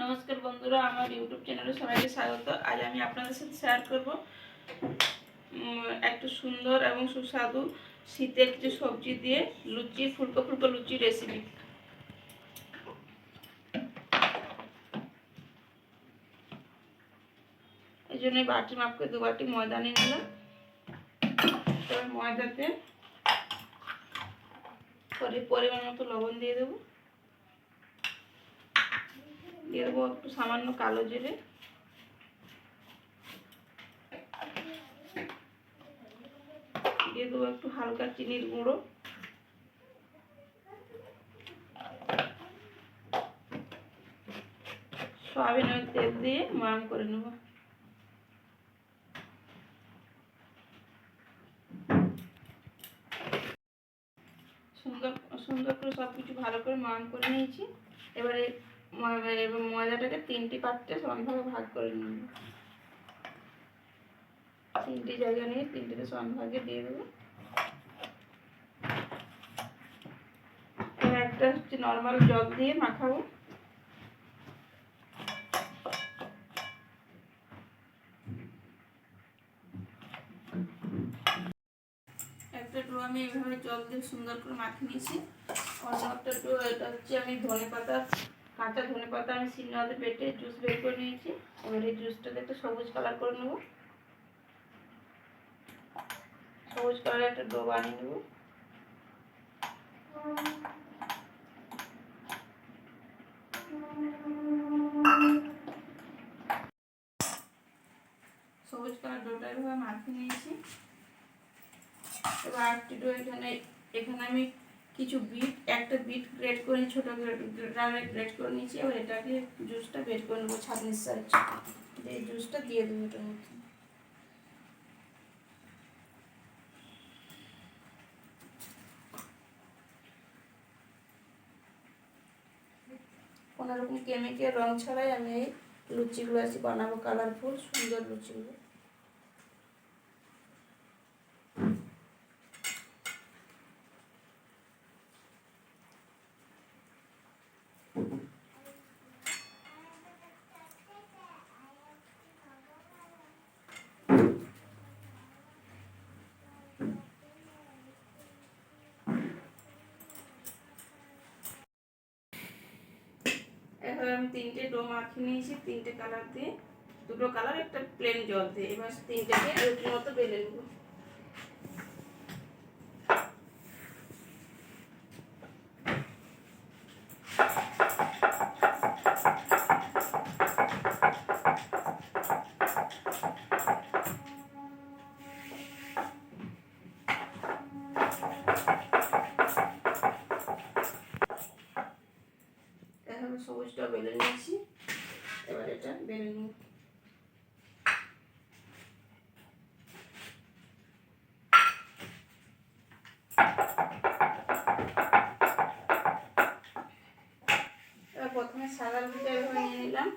নমস্কার বন্ধুরা, আমার ইউটিউব চ্যানেলে সবাইকে স্বাগত। আজ আমি আপনাদের সাথে শেয়ার করব একটু সুন্দর এবং সুস্বাদু শীতের কিছু সবজি দিয়ে লুচি, ফুলকো ফুলকো লুচি রেসিপি। এই জন্য বাটি মাপ করে 2 বাটি ময়দা নিয়ে নিলাম। এবার ময়দাতে পরিমাণ মতো লবণ দিয়ে দেবো। দিয়ে দেবো একটু সামান্য কালো জিরে, দিয়ে দেবো একটু হালকা চিনির গুঁড়ো, সয়াবিন অয়েল তেল দিয়ে ময়াম করে নেব। সুন্দর করে সব কিছু ভালো করে ময়াম করে নিয়েছি। এবারে ময়দাটাকে 3টি পাত্রে সমানভাবে ভাগ করে নেব। 3টি জায়গা নিয়ে 3টিতে সমানভাগে দিয়ে দেবো। এবার একটা নর্মাল জল দিয়ে মাখাবো। একটা ডো আমি এইভাবে জল দিয়ে সুন্দর করে মাখিয়ে নিয়েছি। অন্য একটা ডো, এটা হচ্ছে আমি কাঁচা ধনে পাতা আমি শিলনোড়াতে বেটে জুস বের করে নিয়েছি। এবার এই জুসটাকে একটা সবুজ কালার করে নেব। সবুজ কালারের একটা ডো বানিয়ে নেব। সবুজ কালার ডোটা এভাবে মাখিয়ে নিয়েছি। এবার আরেকটি ডো এখানে আমি কিছু একটা বিট গ্রেট করে ছোটো গ্রেট করে নিয়েছি। এবার এটাকে জুসটা বের করে নেবো ছাঁকনির সাহায্যে। এই জুসটা দিয়ে দেবো এটার মধ্যে। কোনোরকম কেমিক্যাল রং ছাড়াই আমি এই লুচিগুলো বানাবো, কালারফুল সুন্দর লুচিগুলো। এবার আমি 3টে ডো মাখিয়ে নিয়েছি 3টে কালার দিয়ে, 2টো কালার একটা প্লেন জল দিয়ে। এবার 3টেকে রুটির মতো বেলে নেব। এখন সবুজটা বেলে নিয়েছি। এবার এটা বেলে নেব। এবার প্রথমে সাদা রুটিটা এভাবে নিয়ে নিলাম।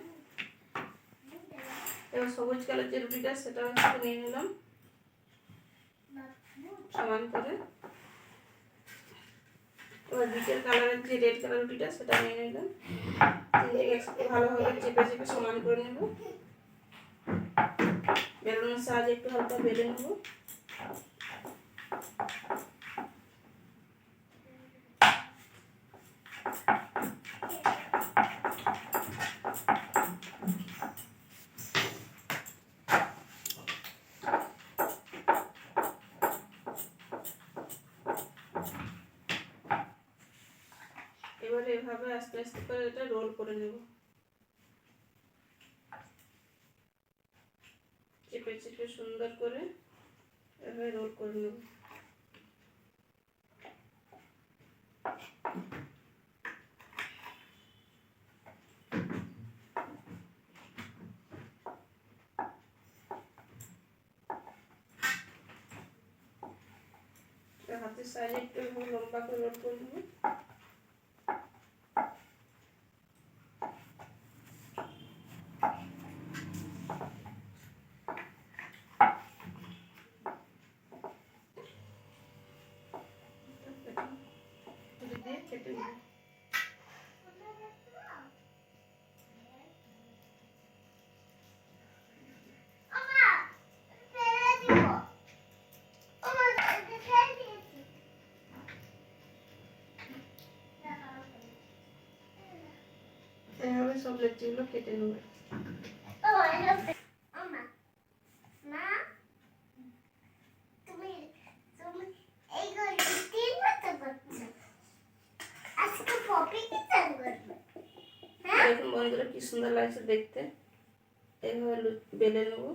এবার সবুজ কালার যে রুটিটা সেটা নিয়ে নিলাম সমান করে। এবার বিটের কালারের যে রেড কালার রুটিটা সেটা নিয়ে নিলাম। একসাথে ভালোভাবে চেপে চেপে সমান করে নেব। বেলুনের সাহায্যে একটু হালকা বেলে নেব। এবারে এভাবে আস্তে আস্তে করে এটা রোল করে নেব। চেপে চেপে সুন্দর করে এভাবে রোল করে নেব। হাতের সাইজে একটু লম্বা করে রোল করে নেব। কেটে নেব। এভাবে সব লুচিগুলো কেটে নেবে। দেখুন বন্ধুরা কি সুন্দর লাগছে দেখতে। এইভাবে বেলে নেবো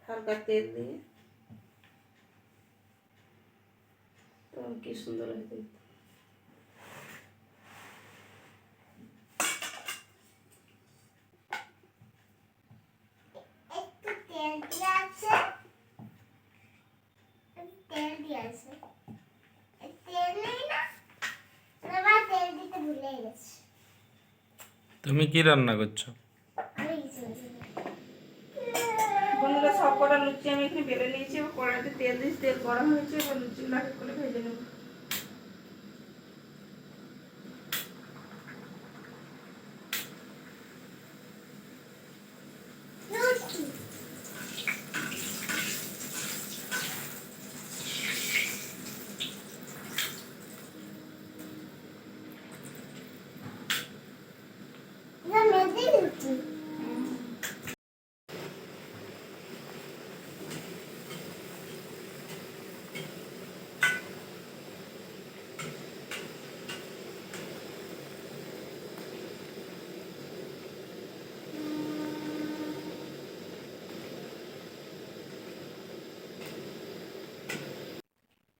হালকা তেল দিয়ে, তখন কি সুন্দর লাগে দেখতে। তুমি কি রান্না করছো? বন্ধুরা সব কটা লুচি আমি এখানে বেলে নিয়েছি, এবার কড়াইতে তেল দিয়েছি, তেল গরম হয়েছে, এবার লুচিগুলো এক এক করে ভেজে নেব।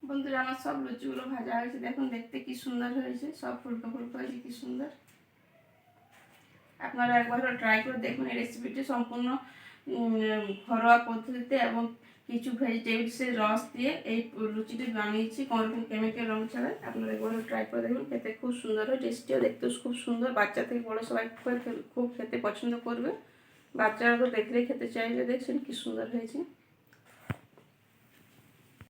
বন্ধুরা আমার সব লুচিগুলো ভাজা হয়েছে, দেখুন দেখতে কি সুন্দর হয়েছে, সব ফুলকো ফুলকো হয়েছে, কি সুন্দর। আপনারা একবার ট্রাই করে দেখুন এই রেসিপিটি, সম্পূর্ণ ঘরোয়া পদ্ধতিতে এবং কিছু ভেজিটেবলসের রস দিয়ে এই লুচিটি বানিয়েছি, কোনো রকম কেমিক্যাল রং ছাড়া। আপনারা একবার ট্রাই করে দেখুন, খেতে খুব সুন্দর হয়, টেস্টিও দেখতেও খুব সুন্দর। বাচ্চা থেকে বড় সবাই খুব খেতে পছন্দ করবে, বাচ্চারা তো দেখলেই খেতে চাইবে। দেখছেন কি সুন্দর হয়েছে।